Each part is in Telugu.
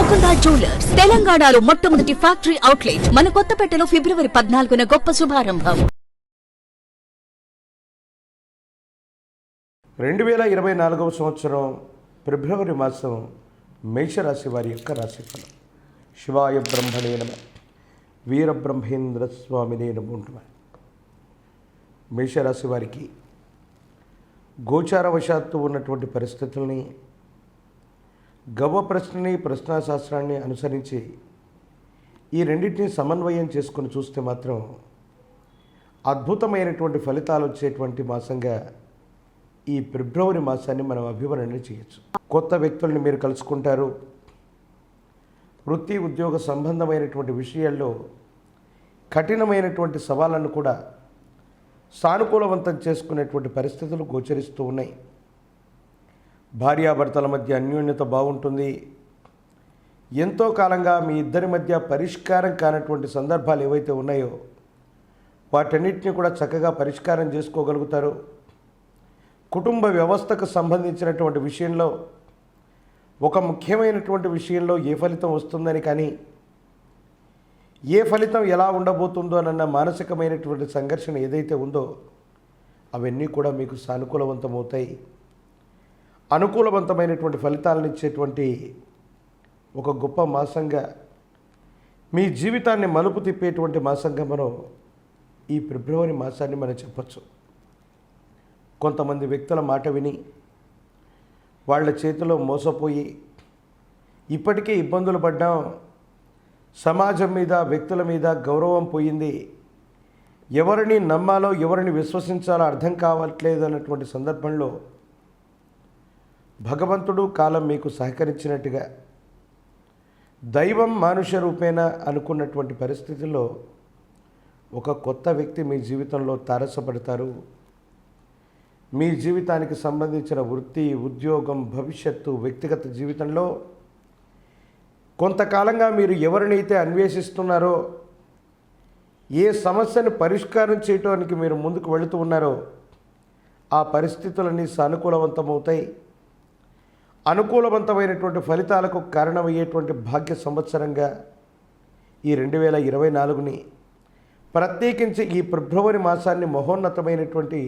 ముకుంద జ్యువెలర్స్ తెలంగాణలో మొట్టమొదటి ఫ్యాక్టరీ అవుట్లెట్ మన కొత్తపేటలో ఫిబ్రవరి 14న గొప్ప శుభారంభం. 2024వ సంవత్సరం ఫిబ్రవరి మాసం మేషరాశి వారి యొక్క రాశిఫలం. శివాయ బ్రహ్మణే నమః, వీరబ్రహ్మేంద్ర స్వామినే నమః. మేషరాశి వారికి గోచారవశాత్తు ఉన్నటువంటి పరిస్థితుల్ని, గవ్వ ప్రశ్నని, ప్రశ్నాశాస్త్రాన్ని అనుసరించి ఈ రెండింటిని సమన్వయం చేసుకొని చూస్తే మాత్రం అద్భుతమైనటువంటి ఫలితాలు వచ్చేటువంటి మాసంగా ఈ ఫిబ్రవరి మాసాన్ని మనం అభివర్ణన చేయొచ్చు. కొత్త వ్యక్తుల్ని మీరు కలుసుకుంటారు. వృత్తి ఉద్యోగ సంబంధమైనటువంటి విషయాల్లో కఠినమైనటువంటి సవాళ్ళను కూడా సానుకూలవంతం చేసుకునేటువంటి పరిస్థితులు గోచరిస్తూ ఉన్నాయి. భార్యాభర్తల మధ్య అన్యోన్యత బాగుంటుంది. ఎంతో కాలంగా మీ ఇద్దరి మధ్య పరిష్కారం కానటువంటి సందర్భాలు ఏవైతే ఉన్నాయో వాటన్నిటిని కూడా చక్కగా పరిష్కారం చేసుకోగలుగుతారు. కుటుంబ వ్యవస్థకు సంబంధించినటువంటి విషయంలో ఒక ముఖ్యమైనటువంటి విషయంలో ఏ ఫలితం వస్తుందని కానీ ఏ ఫలితం ఎలా ఉండబోతుందో అన్న మానసికమైనటువంటి సంఘర్షణ ఏదైతే ఉందో అవన్నీ కూడా మీకు సానుకూలవంతమవుతాయి. అనుకూలవంతమైనటువంటి ఫలితాలను ఇచ్చేటువంటి ఒక గొప్ప మాసంగా, మీ జీవితాన్ని మలుపు తిప్పేటువంటి మాసంగా మనం ఈ ఫిబ్రవరి మాసాన్ని మనం చెప్పచ్చు. కొంతమంది వ్యక్తుల మాట విని వాళ్ళ చేతిలో మోసపోయి ఇప్పటికే ఇబ్బందులు పడ్డాం, సమాజం మీద, వ్యక్తుల మీద గౌరవం పోయింది, ఎవరిని నమ్మాలో ఎవరిని విశ్వసించాలో అర్థం కావట్లేదు అన్నటువంటి సందర్భంలో భగవంతుడు, కాలం మీకు సహకరించినట్టుగా దైవం మానుష రూపేణ అనుకున్నటువంటి పరిస్థితుల్లో ఒక కొత్త వ్యక్తి మీ జీవితంలో తారసపడతారు. మీ జీవితానికి సంబంధించిన వృత్తి, ఉద్యోగం, భవిష్యత్తు, వ్యక్తిగత జీవితంలో కొంతకాలంగా మీరు ఎవరినైతే అన్వేషిస్తున్నారో, ఏ సమస్యను పరిష్కారం చేయడానికి మీరు ముందుకు వెళుతూ ఉన్నారో ఆ పరిస్థితులన్నీ సానుకూలవంతమవుతాయి. అనుకూలవంతమైనటువంటి ఫలితాలకు కారణమయ్యేటువంటి భాగ్య సంవత్సరంగా ఈ 2024ని, ప్రత్యేకించి ఈ ఫిబ్రవరి మాసాన్ని మహోన్నతమైనటువంటి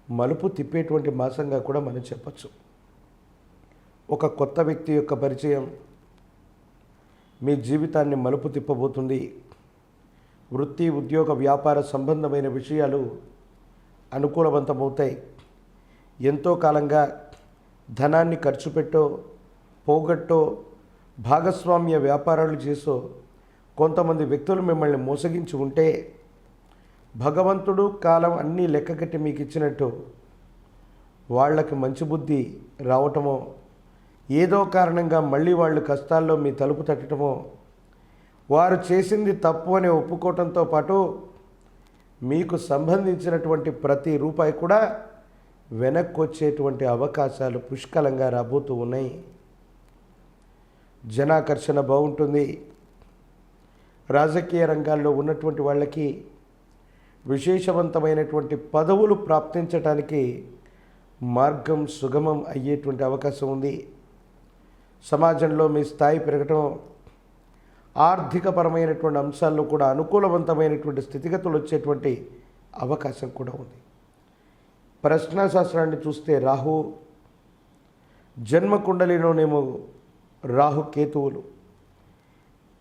మలుపు తిప్పేటువంటి మాసంగా కూడా మనం చెప్పచ్చు. ఒక కొత్త వ్యక్తి యొక్క పరిచయం మీ జీవితాన్ని మలుపు తిప్పబోతుంది. వృత్తి, ఉద్యోగ, వ్యాపార సంబంధమైన విషయాలు అనుకూలవంతమవుతాయి. ఎంతో కాలంగా ధనాన్ని ఖర్చు పెట్టో, పోగొట్టో, భాగస్వామ్య వ్యాపారాలు చేసో కొంతమంది వ్యక్తులు మిమ్మల్ని మోసగించి ఉంటే భగవంతుడు, కాలం అన్నీ లెక్కగట్టి మీకు ఇచ్చినట్టు వాళ్ళకి మంచి బుద్ధి రావటమో, ఏదో కారణంగా మళ్ళీ వాళ్ళు కష్టాల్లో మీ తలుపు తట్టడమో, వారు చేసింది తప్పు అని ఒప్పుకోవటంతో పాటు మీకు సంబంధించినటువంటి ప్రతి రూపాయి కూడా వెనక్కి వచ్చేటువంటి అవకాశాలు పుష్కలంగా రాబోతూ ఉన్నాయి. జనాకర్షణ బాగుంటుంది. రాజకీయ రంగాల్లో ఉన్నటువంటి వాళ్ళకి విశేషవంతమైనటువంటి పదవులు ప్రాప్తించడానికి మార్గం సుగమం అయ్యేటువంటి అవకాశం ఉంది. సమాజంలో మీ స్థాయి పెరగటం, ఆర్థికపరమైనటువంటి అంశాల్లో కూడా అనుకూలవంతమైనటువంటి స్థితిగతులు వచ్చేటువంటి అవకాశం కూడా ఉంది. ప్రశ్నాశాస్త్రాన్ని చూస్తే రాహు, జన్మకుండలిలోనేమో రాహు కేతువులు,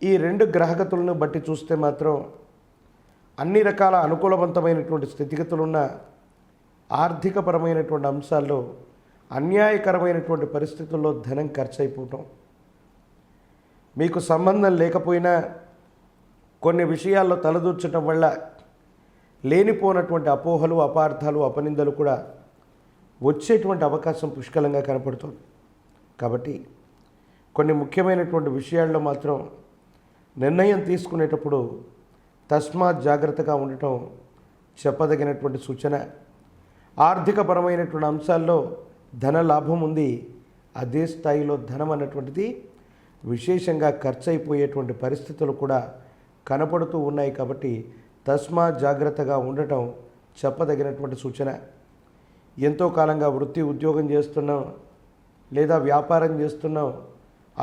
ఈ రెండు గ్రహగతులను బట్టి చూస్తే మాత్రం అన్ని రకాల అనుకూలవంతమైనటువంటి స్థితిగతులున్న ఆర్థికపరమైనటువంటి అంశాల్లో అన్యాయకరమైనటువంటి పరిస్థితుల్లో ధనం ఖర్చు అయిపోవటం, మీకు సంబంధం లేకపోయినా కొన్ని విషయాల్లో తలదూర్చడం వల్ల లేనిపోనటువంటి అపోహలు, అపార్థాలు, అపనిందలు కూడా వచ్చేటువంటి అవకాశం పుష్కలంగా కనపడుతుంది. కాబట్టి కొన్ని ముఖ్యమైనటువంటి విషయాల్లో మాత్రం నిర్ణయం తీసుకునేటప్పుడు తస్మాత్ జాగ్రత్తగా ఉండటం చెప్పదగినటువంటి సూచన. ఆర్థికపరమైనటువంటి అంశాల్లో ధన లాభం ఉంది, అదే స్థాయిలో ధనం అన్నటువంటిది విశేషంగా ఖర్చు అయిపోయేటువంటి పరిస్థితులు కూడా కనపడుతూ ఉన్నాయి. కాబట్టి తస్మాత్ జాగ్రత్తగా ఉండటం చెప్పదగినటువంటి సూచన. ఎంతో కాలంగా వృత్తి, ఉద్యోగం చేస్తున్నాం లేదా వ్యాపారం చేస్తున్నాం,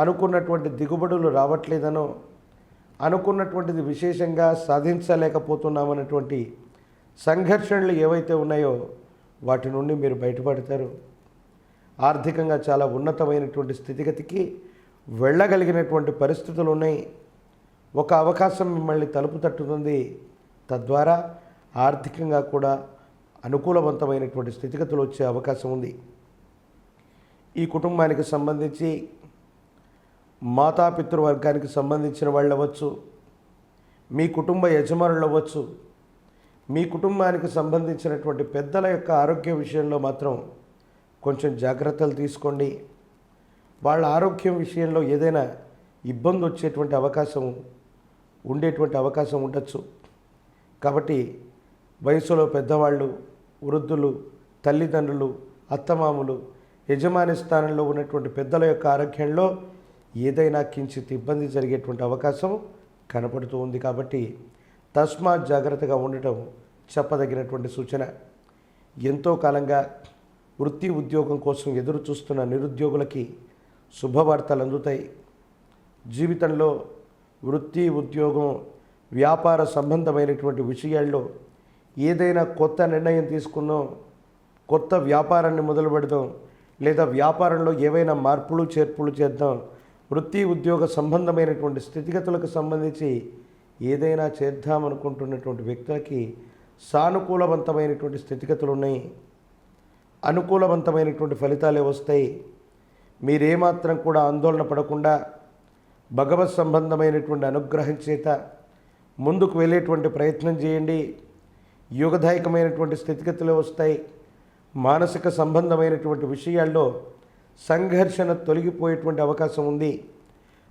అనుకున్నటువంటి దిగుబడులు రావట్లేదనో, అనుకున్నటువంటిది విశేషంగా సాధించలేకపోతున్నామన్నటువంటి సంఘర్షణలు ఏవైతే ఉన్నాయో వాటి నుండి మీరు బయటపడతారు. ఆర్థికంగా చాలా ఉన్నతమైనటువంటి స్థితిగతికి వెళ్ళగలిగినటువంటి పరిస్థితులు ఉన్నాయి. ఒక అవకాశం మిమ్మల్ని తలుపు తట్టుతుంది. తద్వారా ఆర్థికంగా కూడా అనుకూలవంతమైనటువంటి స్థితిగతులు వచ్చే అవకాశం ఉంది. ఈ కుటుంబానికి సంబంధించి మాతాపితృవర్గానికి సంబంధించిన వాళ్ళు అవ్వచ్చు, మీ కుటుంబ యజమానులు అవ్వచ్చు, మీ కుటుంబానికి సంబంధించినటువంటి పెద్దల యొక్క ఆరోగ్య విషయంలో మాత్రం కొంచెం జాగ్రత్తలు తీసుకోండి. వాళ్ళ ఆరోగ్యం విషయంలో ఏదైనా ఇబ్బంది వచ్చేటువంటి ఉండేటువంటి అవకాశం ఉండొచ్చు. కాబట్టి వయసులో పెద్దవాళ్ళు, వృద్ధులు, తల్లిదండ్రులు, అత్తమామలు, యజమాని స్థానంలో ఉన్నటువంటి పెద్దల యొక్క ఆరోగ్యంలో ఏదైనా కించిత్ ఇబ్బంది జరిగేటువంటి అవకాశం కనపడుతూ ఉంది. కాబట్టి తస్మాత్ జాగ్రత్తగా ఉండటం చెప్పదగినటువంటి సూచన. ఎంతో కాలంగా వృత్తి ఉద్యోగం కోసం ఎదురు చూస్తున్న నిరుద్యోగులకి శుభవార్తలు అందుతాయి. జీవితంలో వృత్తి, ఉద్యోగం, వ్యాపార సంబంధమైనటువంటి విషయాల్లో ఏదైనా కొత్త నిర్ణయం తీసుకున్నాం, కొత్త వ్యాపారాన్ని మొదలు పెడదాం, లేదా వ్యాపారంలో ఏవైనా మార్పులు చేర్పులు చేద్దాం, వృత్తి ఉద్యోగ సంబంధమైనటువంటి స్థితిగతులకు సంబంధించి ఏదైనా చేద్దామనుకుంటున్నటువంటి వ్యక్తులకి సానుకూలవంతమైనటువంటి స్థితిగతులు ఉన్నాయి. అనుకూలవంతమైనటువంటి ఫలితాలే వస్తాయి. మీరేమాత్రం కూడా ఆందోళన పడకుండా భగవత్ సంబంధమైనటువంటి అనుగ్రహం చేత ముందుకు వెళ్ళేటువంటి ప్రయత్నం చేయండి. యోగదాయకమైనటువంటి స్థితిగతులు వస్తాయి. మానసిక సంబంధమైనటువంటి విషయాల్లో సంఘర్షణ తొలగిపోయేటువంటి అవకాశం ఉంది.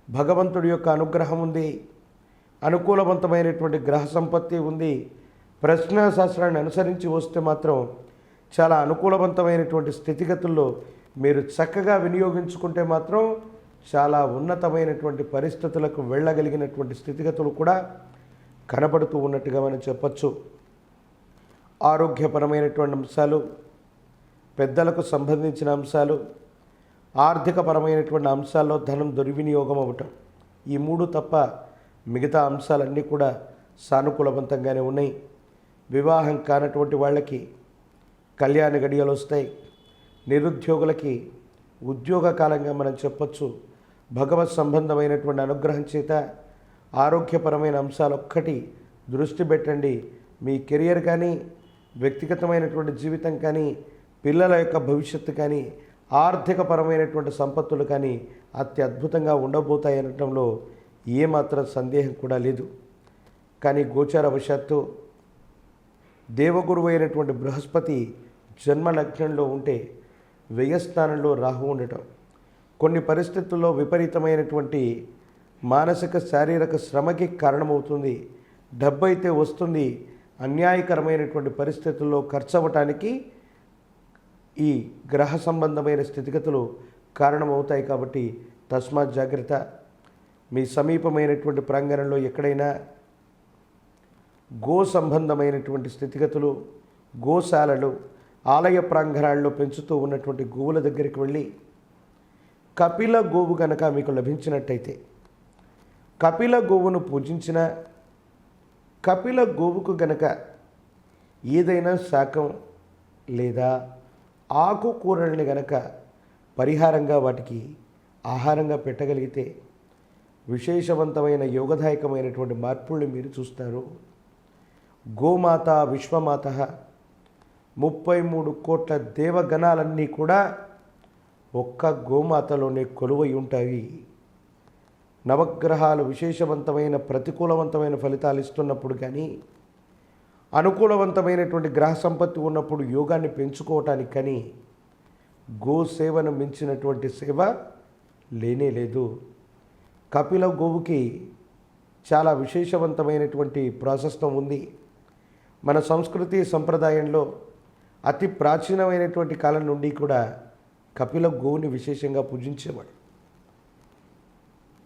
భగవంతుడి యొక్క అనుగ్రహం ఉంది. అనుకూలవంతమైనటువంటి గ్రహ సంపత్తి ఉంది. ప్రశ్నాశాస్త్రాన్ని అనుసరించి వస్తే మాత్రం చాలా అనుకూలవంతమైనటువంటి స్థితిగతుల్లో మీరు చక్కగా వినియోగించుకుంటే మాత్రం చాలా ఉన్నతమైనటువంటి పరిస్థితులకు వెళ్ళగలిగినటువంటి స్థితిగతులు కూడా కనబడుతూ ఉన్నట్టుగా మనం చెప్పచ్చు. ఆరోగ్యపరమైనటువంటి అంశాలు, పెద్దలకు సంబంధించిన అంశాలు, ఆర్థికపరమైనటువంటి అంశాల్లో ధనం దుర్వినియోగం అవ్వటం, ఈ మూడు తప్ప మిగతా అంశాలన్నీ కూడా సానుకూలవంతంగానే ఉన్నాయి. వివాహం కానటువంటి వాళ్ళకి కళ్యాణ గడియలు వస్తాయి. నిరుద్యోగులకి ఉద్యోగ కాలంగా మనం చెప్పచ్చు. భగవత్ సంబంధమైనటువంటి అనుగ్రహం చేత ఆరోగ్యపరమైన అంశాలు ఒక్కటి దృష్టి పెట్టండి. మీ కెరియర్ కానీ, వ్యక్తిగతమైనటువంటి జీవితం కానీ, పిల్లల యొక్క భవిష్యత్తు కానీ, ఆర్థికపరమైనటువంటి సంపత్తులు కానీ అత్యద్భుతంగా ఉండబోతాయి అనటంలో ఏమాత్రం సందేహం కూడా లేదు. కానీ గోచారవశాత్తు దేవగురువు అయినటువంటి బృహస్పతి జన్మ లగ్నంలో ఉంటే వ్యయస్థానంలో రాహు ఉండటం కొన్ని పరిస్థితుల్లో విపరీతమైనటువంటి మానసిక శారీరక శ్రమకి కారణమవుతుంది. డబ్బు అయితే వస్తుంది, అన్యాయకరమైనటువంటి పరిస్థితుల్లో ఖర్చు అవ్వటానికి ఈ గ్రహ సంబంధమైన స్థితిగతులు కారణమవుతాయి. కాబట్టి తస్మాత్ జాగ్రత్త. మీ సమీపమైనటువంటి ప్రాంగణంలో ఎక్కడైనా గో సంబంధమైనటువంటి స్థితిగతులు, గోశాలలు, ఆలయ ప్రాంగణాల్లో పెంచుతూ ఉన్నటువంటి గోవుల దగ్గరికి వెళ్ళి కపిల గోవు కనుక మీకు లభించినట్టయితే కపిల గోవును పూజించిన, కపిల గోవుకు గనక ఏదైనా శాకం లేదా ఆకుకూరల్ని గనక పరిహారంగా వాటికి ఆహారంగా పెట్టగలిగితే విశేషవంతమైన యోగదాయకమైనటువంటి మార్పుల్ని మీరు చూస్తారు. గోమాత విశ్వమాత 33 కోట్ల దేవగణాలన్నీ కూడా ఒక్క గోమాతలోనే కొలువై ఉంటాయి. నవగ్రహాలు విశేషవంతమైన ప్రతికూలవంతమైన ఫలితాలు ఇస్తున్నప్పుడు కానీ, అనుకూలవంతమైనటువంటి గ్రహ సంపత్తి ఉన్నప్పుడు యోగాన్ని పెంచుకోవటానికి కానీ గోసేవను మించినటువంటి సేవ లేనే లేదు. కపిల గోవుకి చాలా విశేషవంతమైనటువంటి ప్రాశస్తం ఉంది. మన సంస్కృతి సంప్రదాయంలో అతి ప్రాచీనమైనటువంటి కాలం నుండి కూడా కపిల గోవుని విశేషంగా పూజించేవాడు.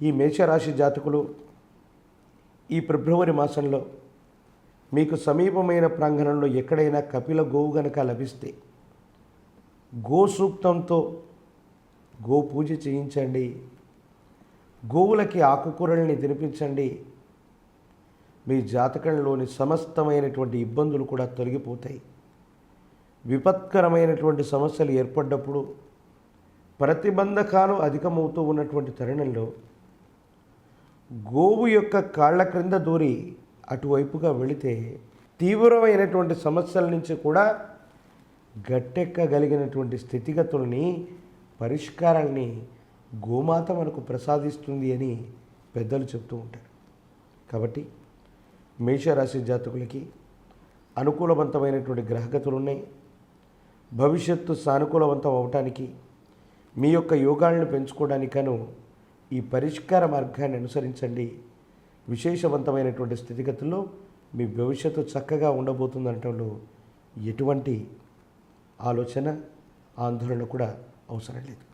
ఈ మేషరాశి జాతకులు ఈ ఫిబ్రవరి మాసంలో మీకు సమీపమైన ప్రాంగణంలో ఎక్కడైనా కపిల గోవు గనక లభిస్తే గో సూక్తంతో గో పూజ చేయించండి. గోవులకి ఆకుకూరల్ని తినిపించండి. మీ జాతకంలోని సమస్తమైనటువంటి ఇబ్బందులు కూడా తొలగిపోతాయి. విపత్కరమైనటువంటి సమస్యలు ఏర్పడ్డప్పుడు, ప్రతిబంధకాలు అధికమవుతూ ఉన్నటువంటి తరుణంలో గోవు యొక్క కాళ్ళ క్రింద దూరి అటువైపుగా వెళితే తీవ్రమైనటువంటి సమస్యల నుంచి కూడా గట్టెక్కగలిగినటువంటి స్థితిగతుల్ని, పరిష్కారాల్ని గోమాత మనకు ప్రసాదిస్తుంది అని పెద్దలు చెప్తూ ఉంటారు. కాబట్టి మేషరాశి జాతకులకి అనుకూలవంతమైనటువంటి గ్రహగతులు ఉన్నాయి. భవిష్యత్తు సానుకూలవంతం అవటానికి, మీ యొక్క యోగాలను పెంచుకోవడానికను ఈ పరిష్కార మార్గాన్ని అనుసరించండి. విశేషవంతమైనటువంటి స్థితిగతుల్లో మీ భవిష్యత్తు చక్కగా ఉండబోతుందనటంలో ఎటువంటి ఆలోచన, ఆందోళన కూడా అవసరం లేదు.